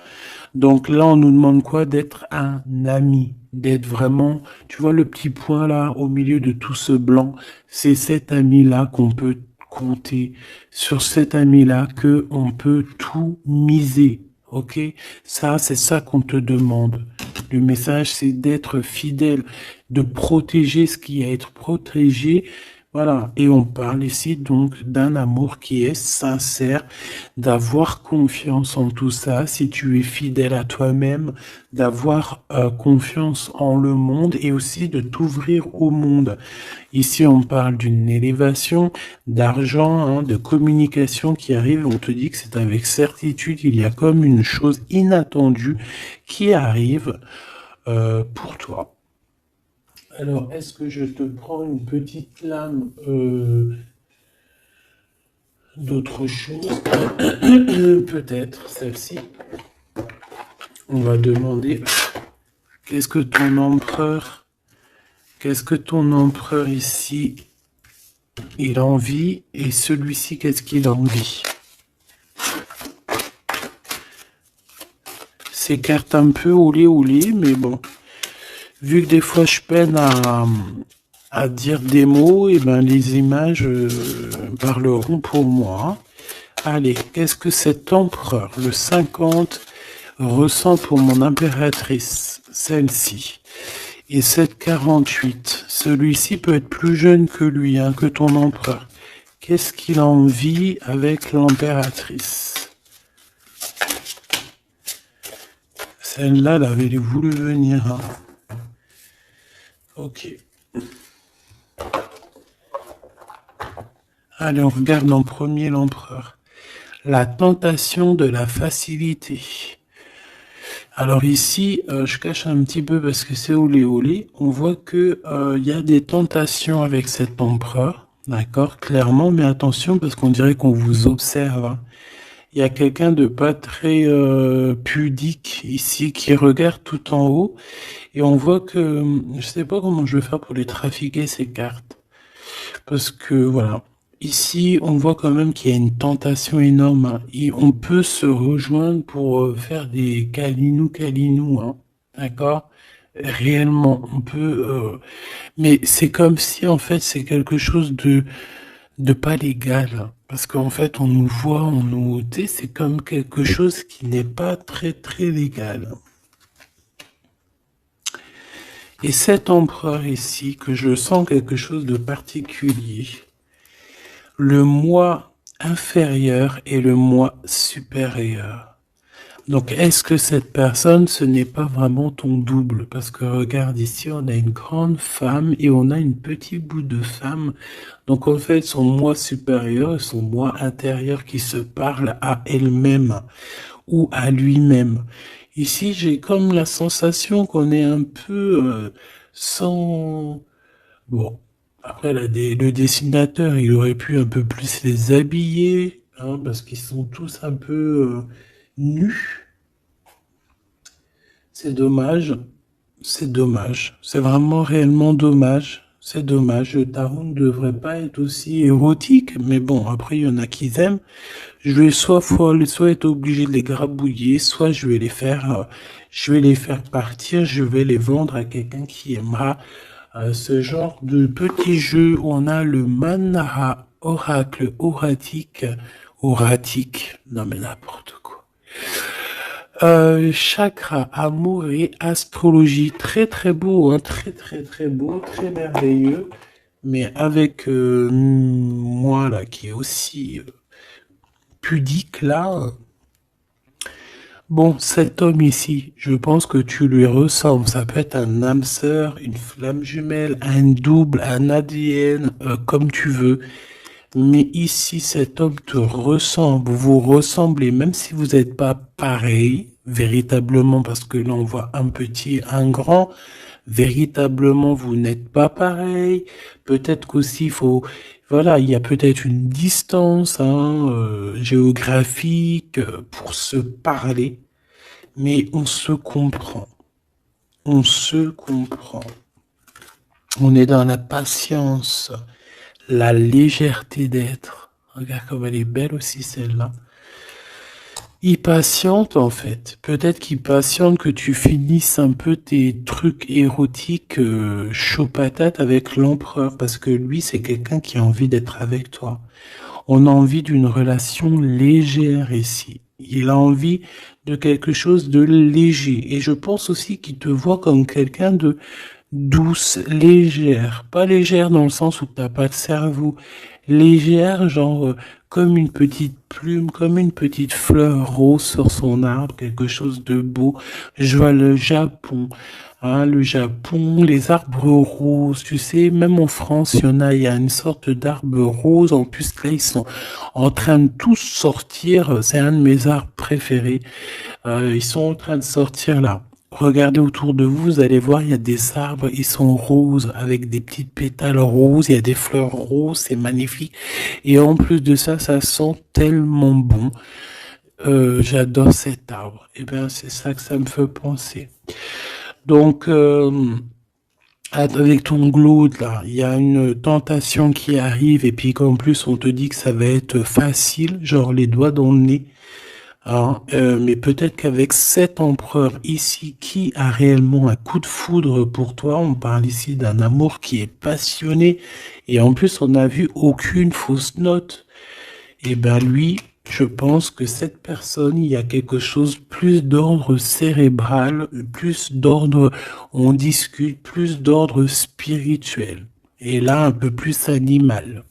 Donc là, on nous demande quoi? D'être un ami, d'être vraiment, tu vois le petit point là, au milieu de tout ce blanc, c'est cet ami-là qu'on peut compter, sur cet ami-là que on peut tout miser, ok? Ça, c'est ça qu'on te demande. Le message, c'est d'être fidèle, de protéger ce qui est à être protégé. Voilà, et on parle ici donc d'un amour qui est sincère, d'avoir confiance en tout ça, si tu es fidèle à toi-même, d'avoir confiance en le monde et aussi de t'ouvrir au monde. Ici, on parle d'une élévation, d'argent, hein, de communication qui arrive. On te dit que c'est avec certitude, il y a comme une chose inattendue qui arrive pour toi. Alors, est-ce que je te prends une petite lame d'autre chose? Peut-être celle-ci. On va demander qu'est-ce que ton empereur ici, il a envie, et celui-ci, qu'est-ce qu'il a envie? Ces cartes un peu olé, mais bon. Vu que des fois je peine à dire des mots, et ben les images parleront pour moi. Allez, qu'est-ce que cet empereur, le 50, ressent pour mon impératrice, celle-ci? Et cette 48, celui-ci peut être plus jeune que lui, hein, que ton empereur. Qu'est-ce qu'il a envie avec l'impératrice? Celle-là, elle avait voulu venir, hein. Ok. Allez, on regarde en premier l'empereur. La tentation de la facilité. Alors ici, je cache un petit peu parce que c'est olé. On voit que il y a des tentations avec cet empereur, d'accord, clairement, mais attention parce qu'on dirait qu'on vous observe, hein. Il y a quelqu'un de pas très pudique ici qui regarde tout en haut et on voit que je sais pas comment je vais faire pour les trafiquer ces cartes parce que voilà. Ici, on voit quand même qu'il y a une tentation énorme, hein. Et on peut se rejoindre pour faire des câlinous, hein. D'accord? Réellement, on peut. Mais c'est comme si, en fait, c'est quelque chose de pas légal, hein. Parce qu'en fait, on nous voit, tu sais, c'est comme quelque chose qui n'est pas très, très légal. Et cet empereur ici, que je sens quelque chose de particulier, le moi inférieur et le moi supérieur. Donc, est-ce que cette personne, ce n'est pas vraiment ton double? Parce que regarde ici, on a une grande femme et on a une petite bout de femme. Donc, en fait, son moi supérieur et son moi intérieur qui se parlent à elle-même ou à lui-même. Ici, j'ai comme la sensation qu'on est un peu sans... Bon, après, le dessinateur, il aurait pu un peu plus les habiller, hein, parce qu'ils sont tous un peu nus. C'est dommage, c'est dommage, c'est vraiment réellement dommage. C'est dommage, le tarot ne devrait pas être aussi érotique, mais bon, après, il y en a qui aiment. Je vais soit être obligé de les grabouiller, soit je vais les faire partir, je vais les vendre à quelqu'un qui aimera ce genre de petit jeu où on a le manara oracle oratique, non mais n'importe quoi. Chakra, amour et astrologie, très très beau, hein, très très très beau, très merveilleux, mais avec moi là qui est aussi pudique là. Bon, cet homme ici, je pense que tu lui ressembles. Ça peut être un âme sœur, une flamme jumelle, un double, un ADN, comme tu veux. Mais ici, cet homme te ressemble, vous ressemblez, même si vous n'êtes pas pareil, véritablement, parce que là, on voit un petit, un grand, véritablement, vous n'êtes pas pareil. Peut-être qu'aussi, il faut, voilà, il y a peut-être une distance, hein, géographique, pour se parler, mais on se comprend. On se comprend. On est dans la patience, la légèreté d'être. Regarde comme elle est belle aussi celle-là. Il patiente en fait. Peut-être qu'il patiente que tu finisses un peu tes trucs érotiques chaud patate avec l'empereur parce que lui c'est quelqu'un qui a envie d'être avec toi. On a envie d'une relation légère ici. Il a envie de quelque chose de léger. Et je pense aussi qu'il te voit comme quelqu'un de douce, légère. Pas légère dans le sens où t'as pas de cerveau. Légère, genre comme une petite plume, comme une petite fleur rose sur son arbre, quelque chose de beau. Je vois le Japon. Hein, le Japon, les arbres roses, tu sais, même en France, il y a une sorte d'arbre rose. En plus, là, ils sont en train de tous sortir. C'est un de mes arbres préférés. Ils sont en train de sortir là. Regardez autour de vous, vous allez voir, il y a des arbres, ils sont roses, avec des petites pétales roses, il y a des fleurs roses, c'est magnifique. Et en plus de ça, ça sent tellement bon. J'adore cet arbre. Et bien, c'est ça que ça me fait penser. Donc, avec ton glaude là, il y a une tentation qui arrive et puis qu'en plus on te dit que ça va être facile, genre les doigts dans le nez. Hein, mais peut-être qu'avec cet empereur ici qui a réellement un coup de foudre pour toi, on parle ici d'un amour qui est passionné et en plus on n'a vu aucune fausse note. Et ben lui, je pense que cette personne, il y a quelque chose plus d'ordre cérébral, plus d'ordre, on discute, plus d'ordre spirituel. Et là, un peu plus animal.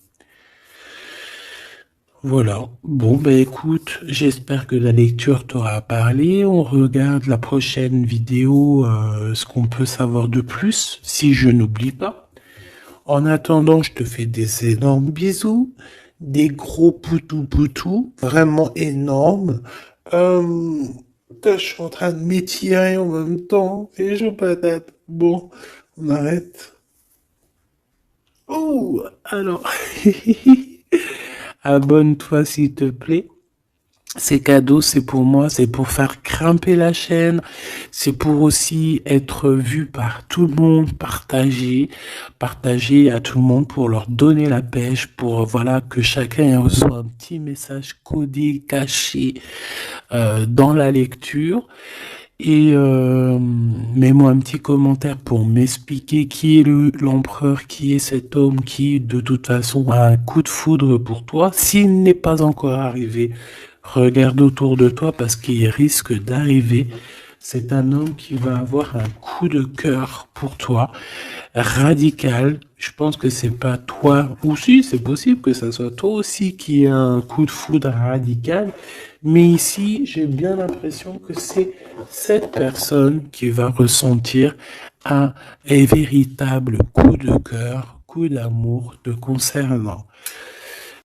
Voilà. Bon, ben écoute, j'espère que la lecture t'aura parlé. On regarde la prochaine vidéo, ce qu'on peut savoir de plus, si je n'oublie pas. En attendant, je te fais des énormes bisous, des gros poutous, vraiment énormes. Je suis en train de m'étirer en même temps, et je patate. Bon, on arrête. Oh, alors, abonne-toi s'il te plaît. Ces cadeaux, c'est pour moi, c'est pour faire grimper la chaîne, c'est pour aussi être vu par tout le monde, partager à tout le monde pour leur donner la pêche, pour voilà que chacun reçoit un petit message codé, caché dans la lecture. Et mets-moi un petit commentaire pour m'expliquer qui est l'empereur, qui est cet homme qui, de toute façon, a un coup de foudre pour toi. S'il n'est pas encore arrivé, regarde autour de toi parce qu'il risque d'arriver. C'est un homme qui va avoir un coup de cœur pour toi, radical. Je pense que c'est pas toi, ou si, c'est possible que ça soit toi aussi qui ait un coup de foudre radical. Mais ici, j'ai bien l'impression que c'est cette personne qui va ressentir un véritable coup de cœur, coup d'amour te concernant.